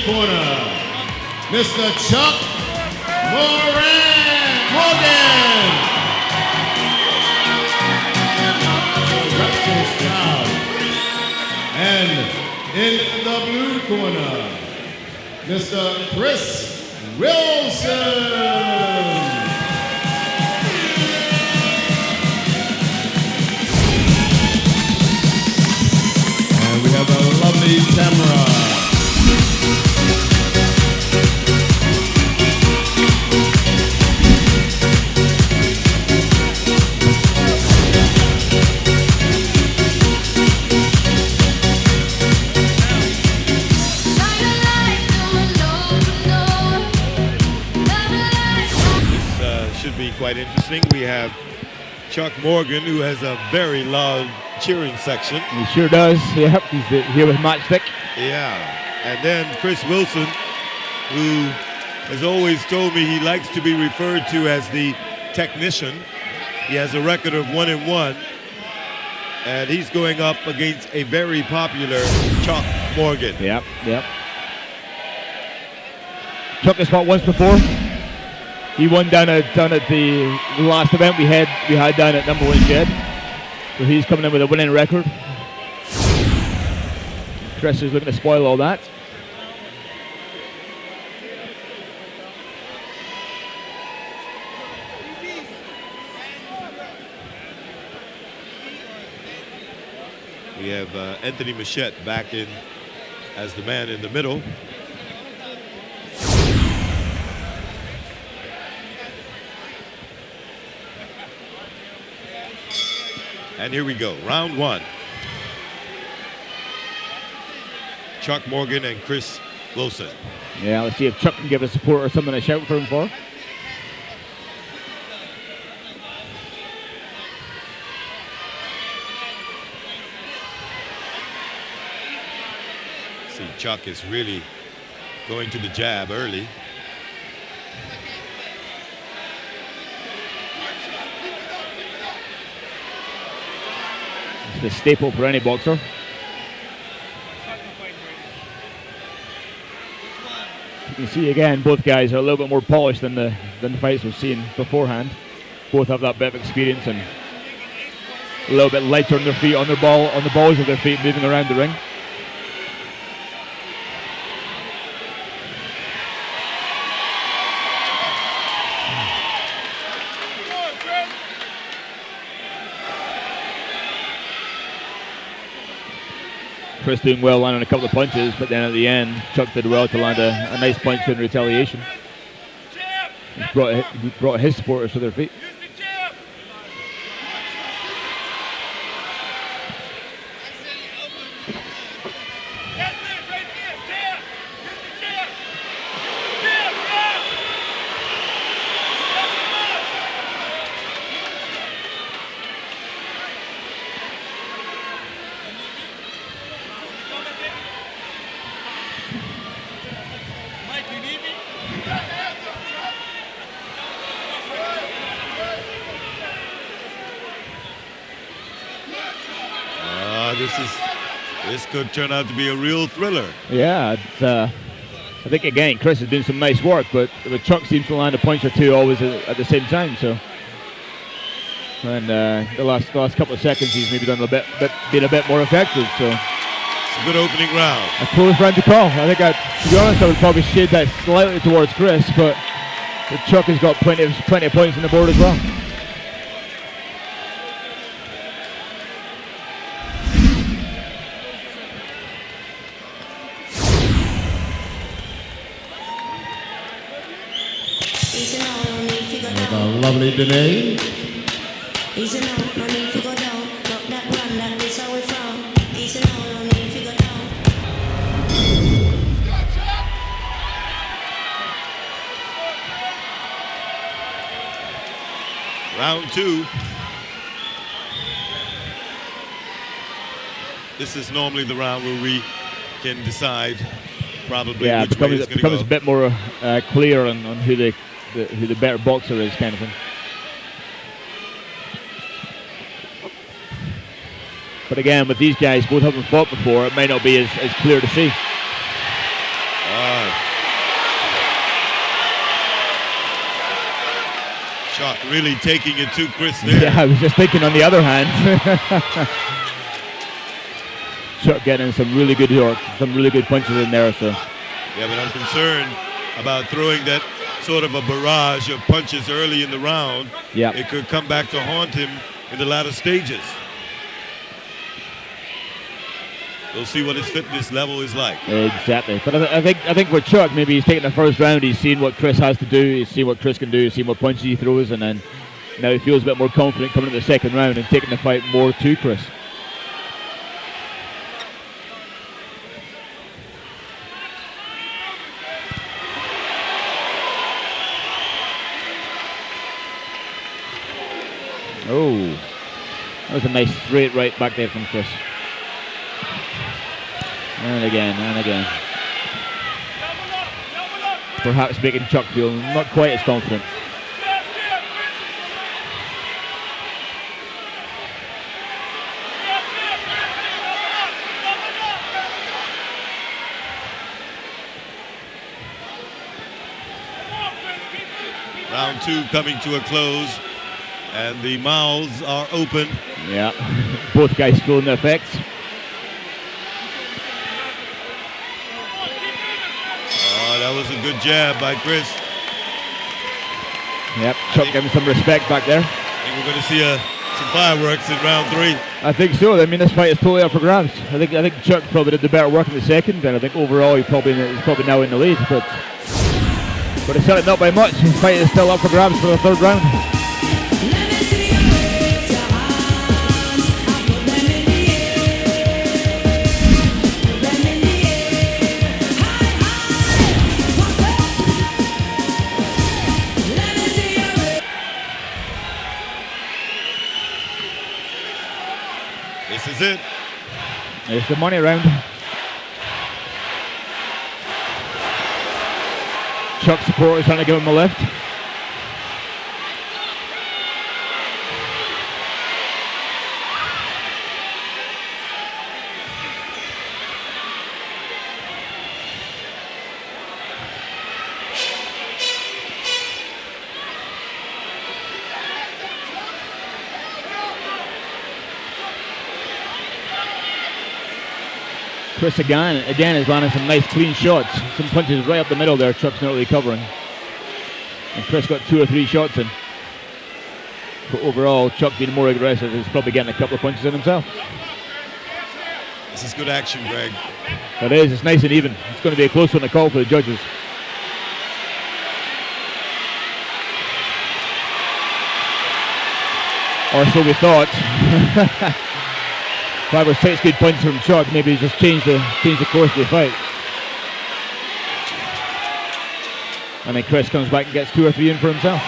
corner, Mr. Chuck Morgan. Reps down. And in the blue corner, Mr. Chris Wilson. We have a lovely camera. This should be quite interesting. We have Chuck Morgan, who has a very loud cheering section. He sure does. Yep, he's here with Matchstick. Yeah, and then Chris Wilson, who has always told me he likes to be referred to as the technician. He has a record of 1-1, and he's going up against a very popular Chuck Morgan. Yep. Chuck has fought once before. He won down at the last event we had down at number 1 Shed. So he's coming in with a winning record. Chris is looking to spoil all that. We have Anthony Machette back in as the man in the middle. And here we go, round 1. Chuck Morgan and Chris Wilson. Yeah, let's see if Chuck can give a support or something to shout for him for. See, Chuck is really going to the jab early. It's the staple for any boxer. You can see again, both guys are a little bit more polished than the fights we've seen beforehand. Both have that bit of experience and a little bit lighter on their feet, on the balls of their feet, moving around the ring. Chris doing well, landing a couple of punches, but then at the end, Chuck did well to land a nice punch in retaliation. He brought his supporters to their feet. This could turn out to be a real thriller. Yeah, I think again Chris is doing some nice work, but Chuck seems to land a punch or two always at the same time. So, and the last couple of seconds he's maybe done been a bit more effective. So, it's a good opening round. A close round to call. I think, to be honest, I would probably shade that slightly towards Chris, but Chuck has got plenty of points on the board as well. Lovely Danae. Easy now, no need to go down. Lock that one, that is how we found. Easy now, no need to go down. Round 2. This is normally the round where we can decide probably which way it's going to go. It becomes a bit more clear on who the better boxer is, kind of thing. But again, with these guys both having fought before, it might not be as clear to see. Chuck really taking it to Chris there. Yeah, I was just thinking on the other hand. Chuck getting some really good work, some really good punches in there. So. Yeah, but I'm concerned about throwing that sort of a barrage of punches early in the round. Yeah. It could come back to haunt him in the latter stages. We'll see what his fitness level is like. Exactly. But I think for Chuck, maybe he's taking the first round, he's seen what Chris has to do, he's seen what Chris can do, he's seen what punches he throws, and then now he feels a bit more confident coming into the second round and taking the fight more to Chris. Oh, that was a nice straight right back there from Chris. And again, and again. Perhaps making Chuck feel not quite as confident. Round 2 coming to a close, and the mouths are open. Yeah, both guys feeling the effects. That was a good jab by Chris. Yep, Chuck giving some respect back there. I think we're going to see some fireworks in round 3. I think so. I mean, this fight is totally up for grabs. I think Chuck probably did the better work in the second, and I think overall he's probably now in the lead. But it's certainly not by much. The fight is still up for grabs for the third round. This is it. It's the money round. Chuck supporters trying to give him a lift. Chris again is landing some nice clean shots. Some punches right up the middle there. Chuck's not really covering. And Chris got 2 or 3 shots in. But overall, Chuck being more aggressive is probably getting a couple of punches in himself. This is good action, Greg. It is. It's nice and even. It's going to be a close one to call for the judges. Or so we thought. 5 or 6 good punches from Chuck. Maybe he's just changed the course of the fight. And then Chris comes back and gets 2 or 3 in for himself.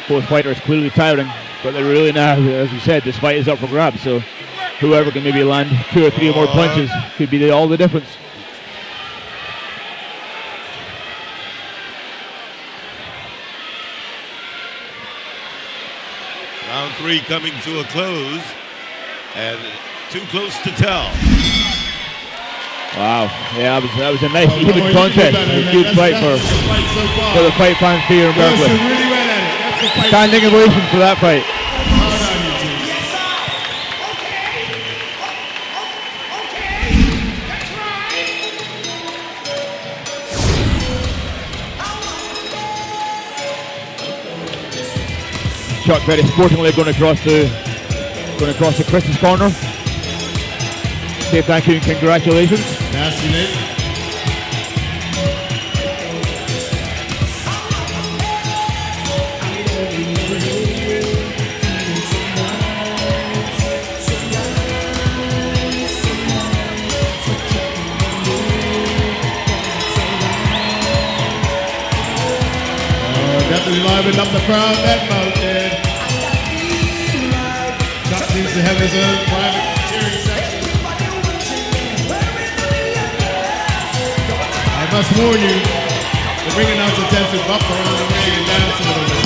Both fighters clearly tiring, but they're really now, as we said, this fight is up for grabs. So whoever can maybe land 2 or 3 more punches could be all the difference. Round 3 coming to a close, and too close to tell. Wow, yeah, that was a nice even contest. A good fight for the fight fans here in Berkeley. Standing ovation for that fight. Chuck very sportingly going across to Chris's corner. Say thank you and congratulations. Definitely liven up the crowd that mountain. Chuck seems to have his own private cheering section. must warn you, the ring announcer tends to bump around the ring and dance a little bit.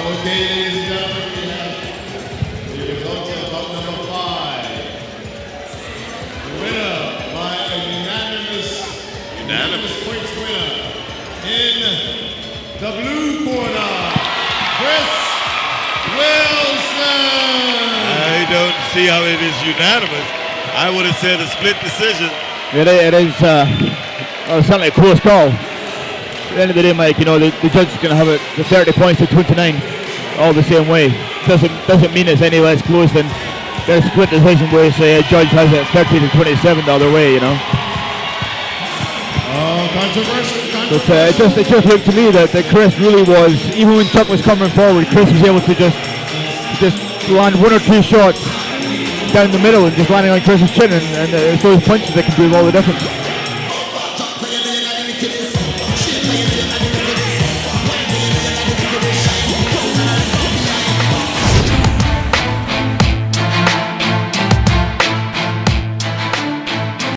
Okay, ladies and gentlemen, we have the results of bout number 5. The winner by a unanimous points winner in the blue corner, Chris Wilson. I don't see how it is unanimous. I would have said a split decision. It is certainly a close call. At the end of the day, Mike, you know, the judge is going to have it the 30 points to 29 all the same way. Doesn't mean it's any less close than there's a split decision where say a judge has it 30 to 27 the other way, you know. Controversial. But it just looked to me that Chris really was, even when Chuck was coming forward, Chris was able to just land 1 or 2 shots down the middle and just landing on Chris's chin, and it's those punches that can do all the difference.